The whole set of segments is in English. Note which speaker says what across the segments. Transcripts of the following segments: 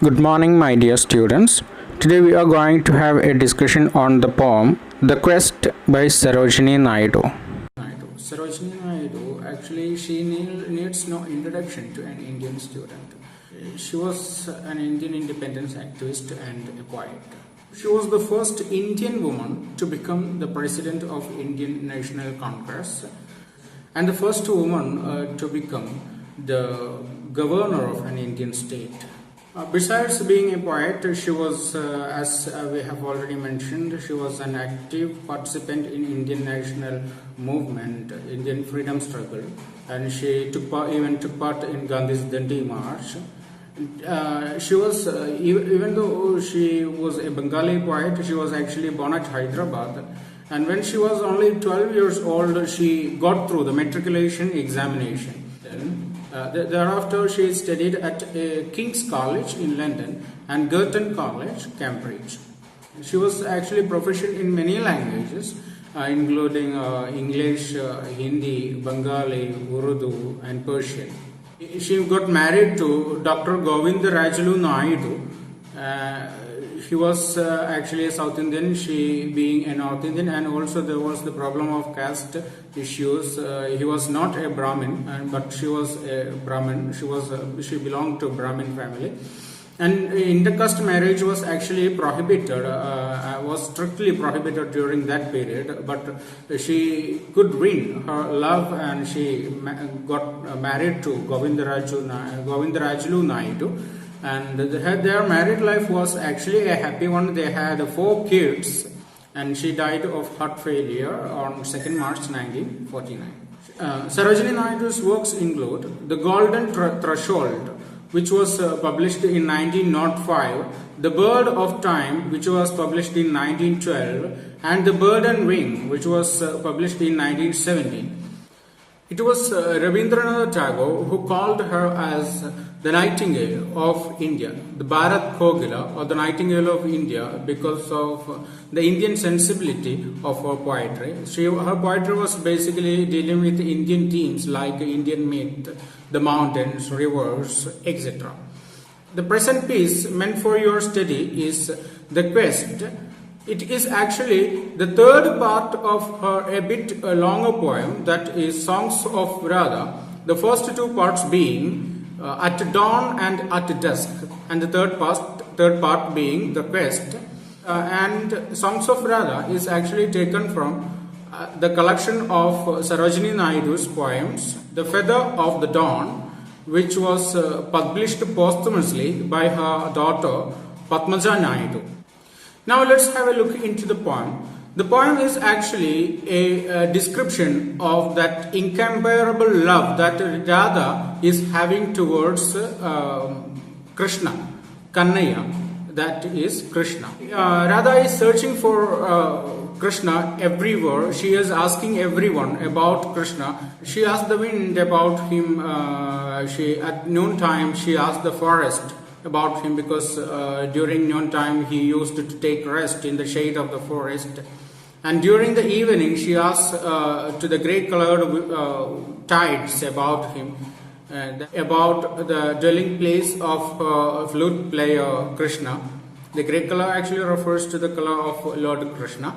Speaker 1: Good morning, my dear students. Today we are going to have a discussion on the poem The Quest by Sarojini Naidu. Sarojini Naidu, actually, she needs no introduction to an Indian student. She was an Indian independence activist and a poet. She was the first Indian woman to become the president of Indian National Congress and the first woman to become the governor of an Indian state. Besides being a poet, she was, as we have already mentioned, she was an active participant in Indian national movement, Indian freedom struggle, and she even took part in Gandhi's Dandi March. She was, even though she was a Bengali poet, she was actually born at Hyderabad. And when she was only 12 years old, she got through the matriculation examination. Thereafter, she studied at King's College in London and Girton College, Cambridge. She was actually proficient in many languages, including English, Hindi, Bengali, Urdu, and Persian. She got married to Dr. Govindarajalu Naidu. He was actually a South Indian, she being a North Indian, and also there was the problem of caste issues. He was not a Brahmin, but she was a Brahmin. She belonged to a Brahmin family. And intercaste marriage was actually prohibited, was strictly prohibited during that period, but she could win her love and she got married to Govindarajalu Naidu. And their married life was actually a happy one. They had 4 kids, and she died of heart failure on 2nd March 1949. Sarojini Naidu's works include The Golden Threshold, which was published in 1905, The Bird of Time, which was published in 1912, and The Bird and Wing, which was published in 1917. It was Rabindranath Tagore who called her as the Nightingale of India, the Bharat Kogila, or the Nightingale of India, because of the Indian sensibility of her poetry. Her poetry was basically dealing with Indian themes like Indian myth, the mountains, rivers, etc. The present piece meant for your study is The Quest. It is actually the third part of her a bit longer poem, that is Songs of Radha. The first 2 parts being At Dawn and At Dusk, and the third part being The Quest. And Songs of Radha is actually taken from the collection of Sarojini Naidu's poems, The Feather of the Dawn, which was published posthumously by her daughter Padmaja Naidu. Now let's have a look into the poem. The poem is actually a description of that incomparable love that Radha is having towards Krishna, Kannaya, that is Krishna. Radha is searching for Krishna everywhere. She is asking everyone about Krishna. She asked the wind about him. At noontime she asked the forest about him, because during noontime he used to take rest in the shade of the forest. And during the evening she asked to the grey colored tides about him, about the dwelling place of flute player Krishna. The grey color actually refers to the color of Lord Krishna.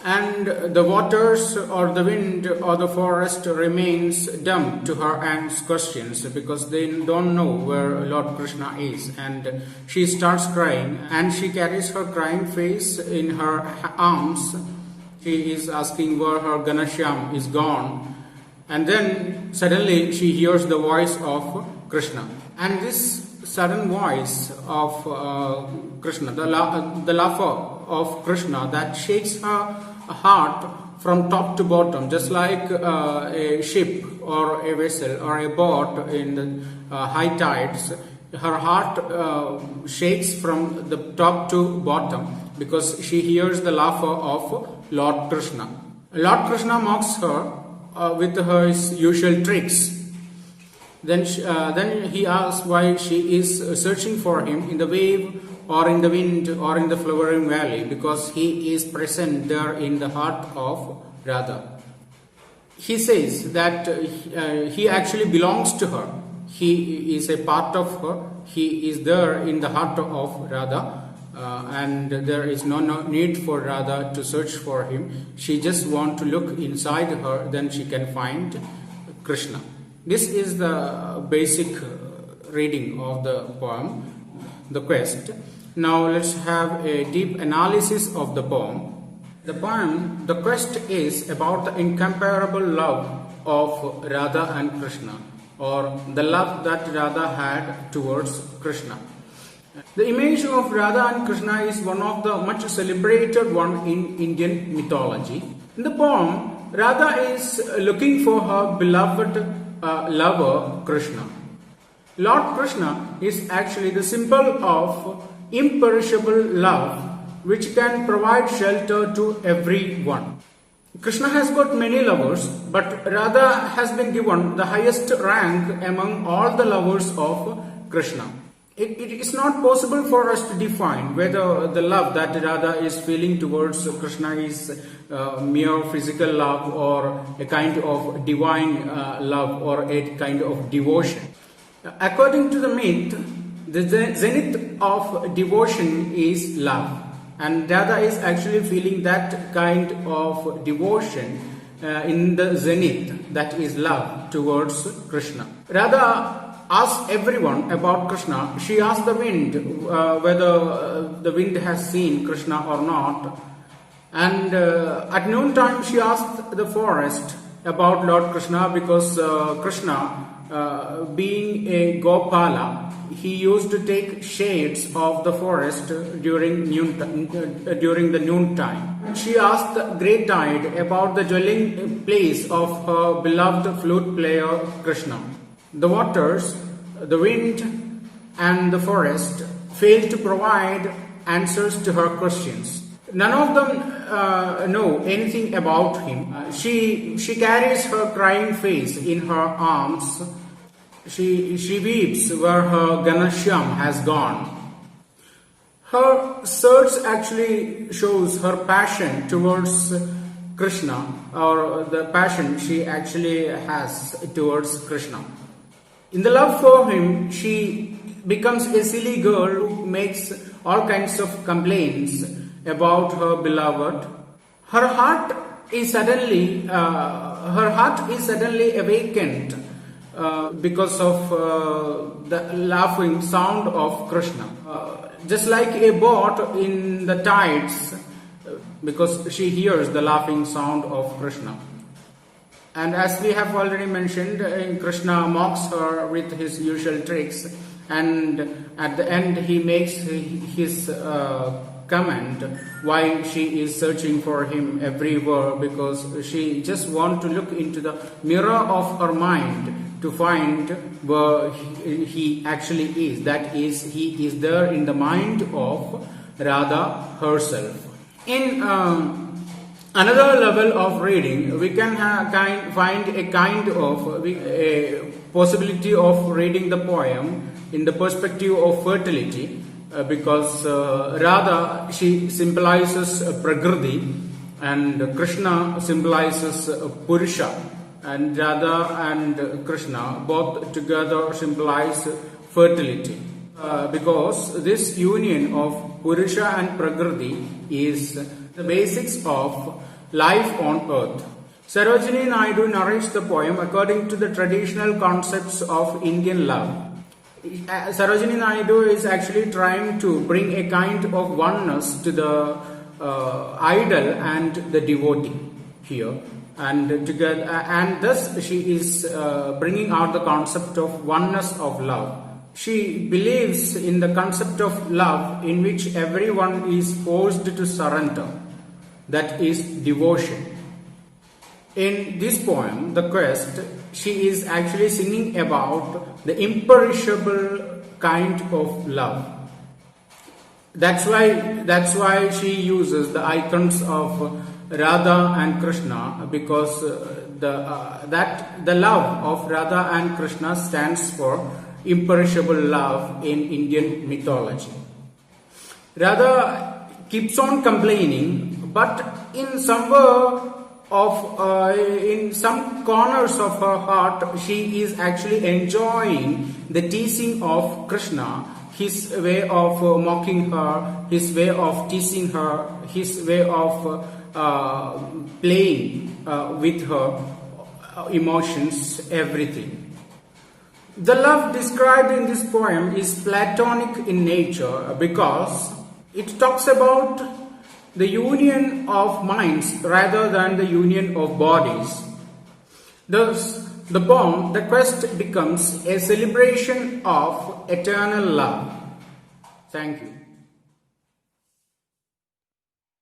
Speaker 1: And the waters or the wind or the forest remains dumb to her aunt's questions, because they don't know where Lord Krishna is. And she starts crying, and she carries her crying face in her arms. She is asking where her Ganashyam is gone. And then suddenly she hears the voice of Krishna. And this sudden voice of Krishna, the laughter of Krishna, that shakes her heart from top to bottom, just like a ship or a vessel or a boat in the high tides. Her heart shakes from the top to bottom because she hears the laughter of Lord Krishna. Lord Krishna mocks her with his usual tricks. Then he asks why she is searching for him in the wave or in the wind or in the flowering valley, because he is present there in the heart of Radha. He says that he actually belongs to her. he is a part of her. He is there in the heart of Radha. And there is no need for Radha to search for him. She just wants to look inside her, then she can find Krishna. This is the basic reading of the poem, The Quest. Now let's have a deep analysis of the poem. The poem, The Quest, is about the incomparable love of Radha and Krishna, or the love that Radha had towards Krishna. The image of Radha and Krishna is one of the much celebrated one in Indian mythology. In the poem, Radha is looking for her beloved lover Krishna. Lord Krishna is actually the symbol of imperishable love which can provide shelter to everyone. Krishna has got many lovers, but Radha has been given the highest rank among all the lovers of Krishna. It is not possible for us to define whether the love that Radha is feeling towards Krishna is mere physical love or a kind of divine love or a kind of devotion. According to the myth, the zenith of devotion is love, and Radha is actually feeling that kind of devotion in the zenith, that is love, towards Krishna. Radha asks everyone about Krishna. She asks the wind whether the wind has seen Krishna or not. And at noontime she asked the forest about Lord Krishna, because Krishna, being a Gopala, he used to take shades of the forest during the noontime. She asked the great tide about the dwelling place of her beloved flute player Krishna. The waters, the wind, and the forest failed to provide answers to her questions. None of them know anything about him. She carries her crying face in her arms. She weeps where her Ganashyam has gone. Her search actually shows her passion towards Krishna, or the passion she actually has towards Krishna. In the love for him, she becomes a silly girl who makes all kinds of complaints about her beloved. Her heart is suddenly awakened because of the laughing sound of Krishna. Just like a boat in the tides, because she hears the laughing sound of Krishna. And as we have already mentioned, Krishna mocks her with his usual tricks, and at the end he makes his comment why she is searching for him everywhere, because she just wants to look into the mirror of her mind to find where he actually is. That is, he is there in the mind of Radha herself. In another level of reading, we can find a kind of a possibility of reading the poem in the perspective of fertility, because Radha, she symbolizes Prakriti, and Krishna symbolizes Purusha, and Radha and Krishna both together symbolize fertility, because this union of Purusha and Prakriti is the basics of life on earth. Sarojini Naidu narrates the poem according to the traditional concepts of Indian love. Sarojini Naidu is actually trying to bring a kind of oneness to the idol and the devotee here, and together, and thus she is bringing out the concept of oneness of love. She believes in the concept of love in which everyone is forced to surrender. That is devotion. In this poem, The Quest, she is actually singing about the imperishable kind of love. That's why she uses the icons of Radha and Krishna, because the love of Radha and Krishna stands for imperishable love in Indian mythology. Radha keeps on complaining, but in somewhere in some corners of her heart, she is actually enjoying the teasing of Krishna, his way of mocking her, his way of teasing her, his way of playing with her emotions, everything. The love described in this poem is platonic in nature because it talks about the union of minds rather than the union of bodies. Thus, the poem, The Quest, becomes a celebration of eternal love. Thank you.